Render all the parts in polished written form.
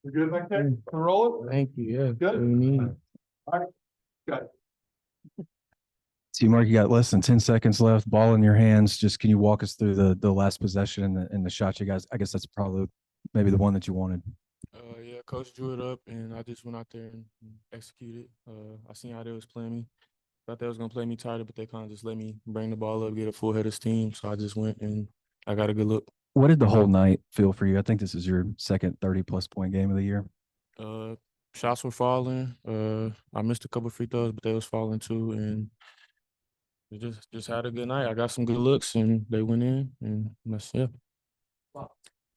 You good back there? Can we roll it? Thank you. Yeah. Good. Need. All right. Good. T-Mark, you got less than 10 seconds left. Ball in your hands. Just can you walk us through the last possession and the shot you guys? I guess that's probably maybe the one that you wanted. Yeah, coach drew it up, and I just went out there and executed. I seen how they was playing me. Thought they was gonna play me tighter, but they kind of just let me bring the ball up, get a full head of steam. So I just went and I got a good look. What did the whole night feel for you? I think this is your second 30-plus point game of the year. Shots were falling. I missed a couple free throws, but they was falling too, and we just had a good night. I got some good looks, and they went in, and that's yeah.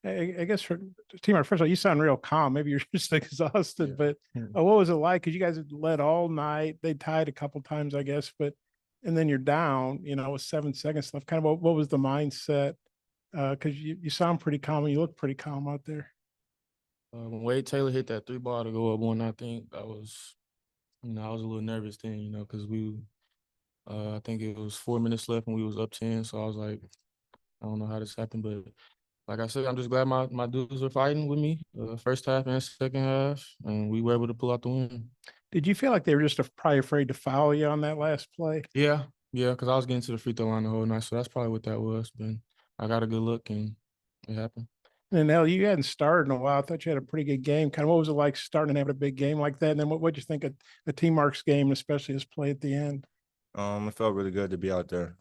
I guess for T-Mark, first of all, you sound real calm. Maybe you're just exhausted, Yeah. but what was it like? Because you guys had led all night. They tied a couple times, I guess, and then you're down, with 7 seconds left. Kind of what was the mindset? Because you sound pretty calm and you look pretty calm out there. When Wade Taylor hit that 3-ball to go up one, I think I was a little nervous then, because I think it was 4 minutes left and we was up 10. So I was like, I don't know how this happened, but like I said, I'm just glad my dudes were fighting with me first half and second half, and we were able to pull out the win. Did you feel like they were just probably afraid to foul you on that last play? Yeah, because I was getting to the free throw line the whole night, so that's probably what that was. But I got a good look, and it happened. And then, you hadn't started in a while. I thought you had a pretty good game. Kind of what was it like starting and having a big game like that? And then what'd you think of the T-Mark's game, especially his play at the end? It felt really good to be out there.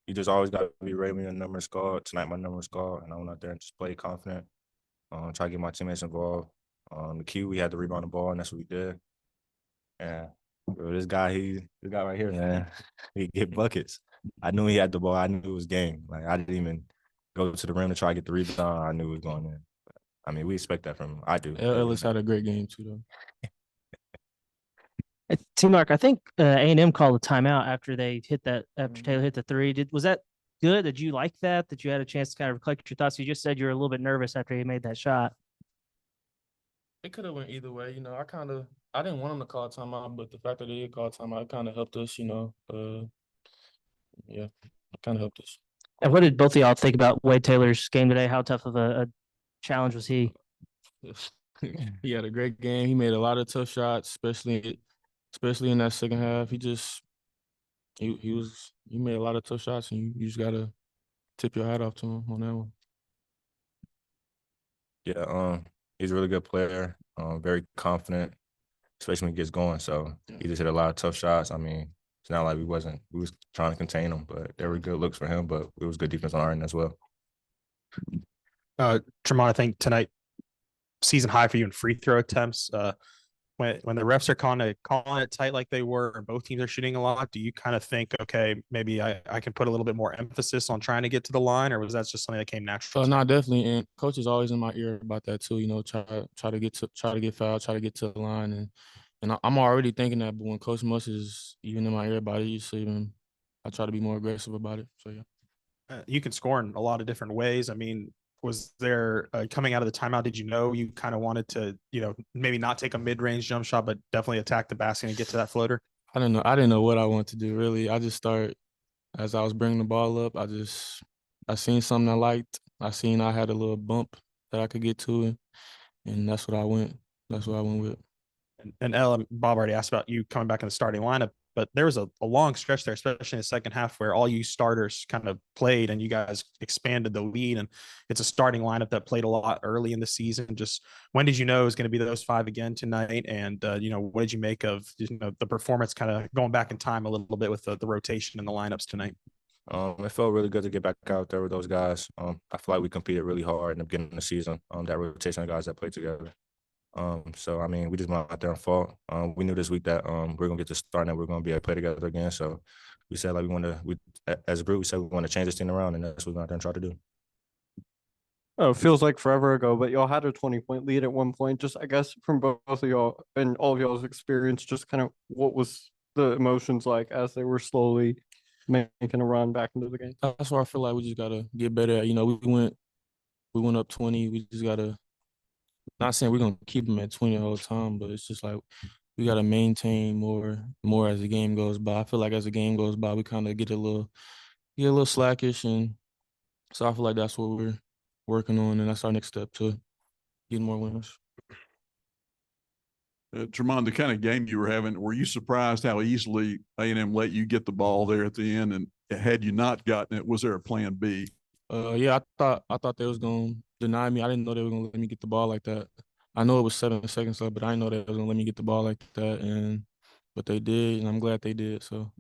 You just always got to be ready when your number is called. Tonight, my number was called, and I went out there and just played confident. Try to get my teammates involved. The key, we had to rebound the ball, and that's what we did. And this guy right here, man, he get buckets. I knew he had the ball. I knew it was game. Like, I didn't even go to the rim to try to get the rebound. I knew it was going in. But, I mean, we expect that from him. I do. Ellis had a great game too, though. T-Mark, I think A&M called a timeout after Taylor hit the three. Was that good? Did you like that? That you had a chance to kind of collect your thoughts? You just said you were a little bit nervous after he made that shot. It could have went either way. I didn't want him to call timeout, but the fact that he did call timeout kind of helped us. It kind of helped us. And what did both of y'all think about Wade Taylor's game today? How tough of a challenge was he? He had a great game. He made a lot of tough shots, especially in that second half. He made a lot of tough shots, and you just gotta tip your hat off to him on that one. Yeah, he's a really good player. Very confident, especially when he gets going. So he just hit a lot of tough shots. I mean, it's not like we was trying to contain him, but there were good looks for him. But it was good defense on our end as well. Tramon, I think tonight season high for you in free throw attempts. When the refs are calling it tight like they were, and both teams are shooting a lot, do you kind of think, okay, maybe I can put a little bit more emphasis on trying to get to the line, or was that just something that came natural? No, definitely. And coach is always in my ear about that too. Try to get fouled, try to get to the line, and I'm already thinking that. But when Coach Muss is even in my ear about it, I try to be more aggressive about it. So yeah. You can score in a lot of different ways. I mean, was there coming out of the timeout, did you know you kind of wanted to, maybe not take a mid-range jump shot, but definitely attack the basket and get to that floater? I didn't know what I wanted to do, really. I just started, as I was bringing the ball up, I seen something I liked. I seen I had a little bump that I could get to, and that's what I went with. And Bob already asked about you coming back in the starting lineup, but there was a long stretch there, especially in the second half, where all you starters kind of played and you guys expanded the lead. And it's a starting lineup that played a lot early in the season. Just when did you know it was going to be those five again tonight? And, what did you make of the performance kind of going back in time a little bit with the rotation and the lineups tonight? It felt really good to get back out there with those guys. I feel like we competed really hard in the beginning of the season, that rotation of guys that played together. So, I mean, we just went out there and fought. We knew this week that we're going to get to start and we're going to be able to play together again. So we said, like, as a group, we said we want to change this thing around, and that's what we went out there and tried to do. Oh, it feels like forever ago, but y'all had a 20-point lead at one point. Just, I guess, from both of y'all and all of y'all's experience, just kind of what was the emotions like as they were slowly making a run back into the game? That's why I feel like we just got to get better. We went up 20. We just got to, not saying we're going to keep them at 20 the whole time, but it's just like we got to maintain more as the game goes by. I feel like as the game goes by, we kind of get a little slackish, and so I feel like that's what we're working on, and that's our next step to getting more winners. Tramon, the kind of game you were having, were you surprised how easily A&M let you get the ball there at the end? And had you not gotten it, was there a plan B? Yeah, I thought they was gonna deny me. I didn't know they were gonna let me get the ball like that. I know it was 7 seconds left, but I didn't know they was gonna let me get the ball like that. But they did, and I'm glad they did. So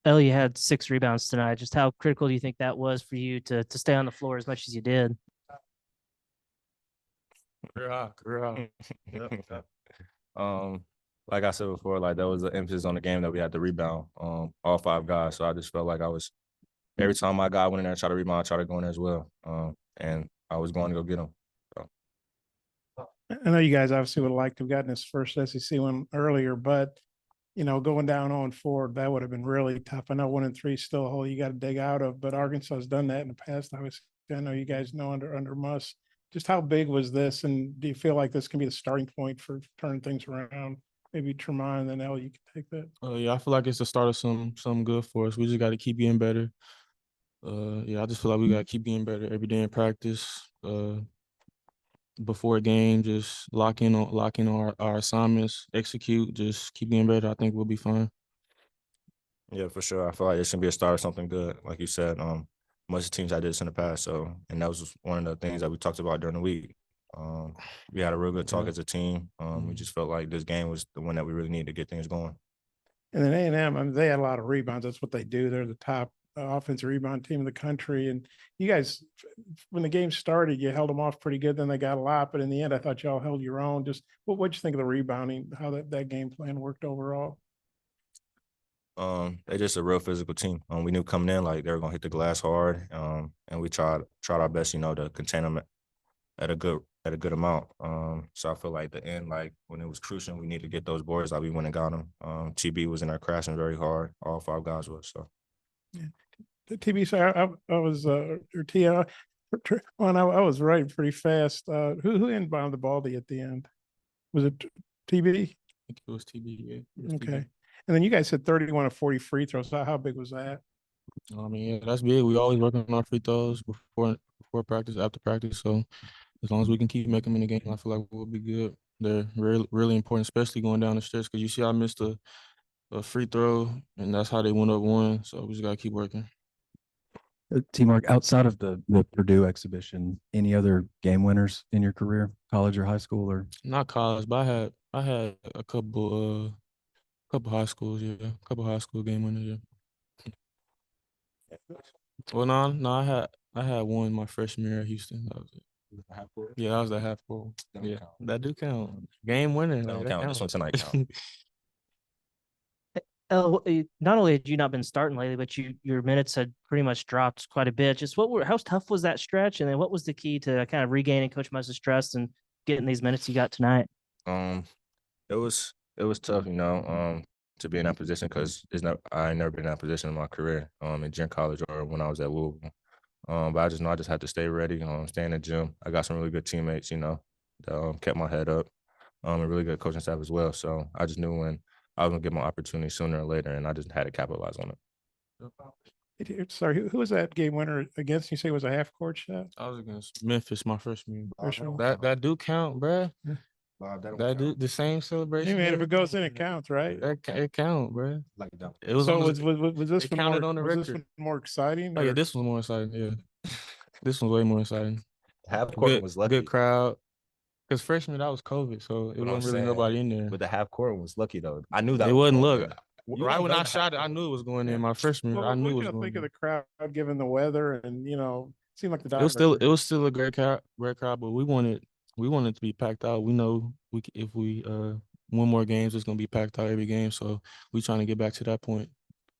Ellie, you had 6 rebounds tonight. Just how critical do you think that was for you to stay on the floor as much as you did? career high. Like I said before, like there was an emphasis on the game that we had to rebound, all 5 guys. So I just felt like I was every time my guy went in there and tried to rebound, I tried to go in there as well. And I was going to go get him. I know you guys obviously would have liked to have gotten this first SEC one earlier, but going down 0-4, that would have been really tough. I know 1-3 is still a hole you got to dig out of, but Arkansas has done that in the past. I know you guys know under Muss. Just how big was this, and do you feel like this can be the starting point for turning things around? Maybe Tramon and then Ellie, you can take that. Yeah, I feel like it's the start of something good for us. We just got to keep getting better. Yeah, I just feel like we got to keep getting better every day in practice. Before a game, just lock in on our assignments, execute, just keep getting better. I think we'll be fine. Yeah, for sure. I feel like it should be a start of something good. Like you said, most teams I did this in the past. So, and that was one of the things that we talked about during the week. We had a real good talk as a team. We just felt like this game was the one that we really needed to get things going. And then A&M, I mean, they had a lot of rebounds. That's what they do. They're the top offensive rebound team in the country. And you guys, when the game started, you held them off pretty good. Then they got a lot. But in the end, I thought y'all held your own. Just what'd you think of the rebounding, how that game plan worked overall? They're just a real physical team. We knew coming in like they were gonna hit the glass hard. And we tried our best, to contain them at a good amount. So I feel like the end, like when it was crucial, we needed to get those boards. Like we went and got them. TB was in there crashing very hard. All 5 guys was. So Yeah. The TB, so I was or Tia, I was writing pretty fast. Who inbounded the ball to you at the end? Was it TB? I think it was TB. Yeah. It was Okay. TB. And then you guys had 31 of 40 free throws. How big was that? I mean, yeah, that's big. We always work on our free throws before practice, after practice. So as long as we can keep making them in the game, I feel like we'll be good. They're really, really important, especially going down the stretch, because you see I missed a free throw, and that's how they went up 1. So we just got to keep working. Teamwork outside of the Purdue exhibition, any other game winners in your career, college or high school, or Not college, but I had a couple high schools, yeah, a couple high school game winners, yeah. Well, no, I had one my freshman year at Houston. That was it. Yeah, that was the half court. Yeah, that do count. Game winner, that don't like, count. This one tonight count. Not only had you not been starting lately, but your minutes had pretty much dropped quite a bit. Just how tough was that stretch? And then what was the key to kind of regaining Coach Muss's trust and getting these minutes you got tonight? It was tough, to be in that position because I never been in that position in my career, in junior college or when I was at Louisville. But I just know I just had to stay ready, stay in the gym. I got some really good teammates, that kept my head up, and really good coaching staff as well. So I just knew when I was gonna get my opportunity sooner or later, and I just had to capitalize on it. Sorry, who was that game winner against? You say it was a half court shot? I was against Memphis my freshman year. Bob, That do count, bruh. Bob, That do the same celebration. Hey man, if it goes in, everything. it counts, right? It count, bruh. Like that. It was So on the- was this it one counted more, on the was this record. one more exciting? Oh yeah, or- this was more exciting. Yeah, this was way more exciting. Half court Good, was lucky. good crowd. Because freshman, that was COVID, so it But I'm wasn't really saying, nobody in there. But the half court was lucky though. I knew that It was wasn't going look. in. Right when I know shot it, I knew it was going in. My freshman, year, I knew it was what going think of in. the crowd given the weather and seemed like the It was still a great crowd, but we wanted it to be packed out. We know if we win more games, it's gonna be packed out every game. So we trying to get back to that point,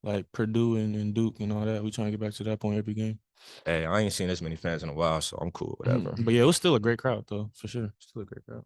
like Purdue and Duke and all that. We trying to get back to that point every game. Hey, I ain't seen this many fans in a while, so I'm cool, whatever. But yeah, it was still a great crowd though, for sure. Still a great crowd.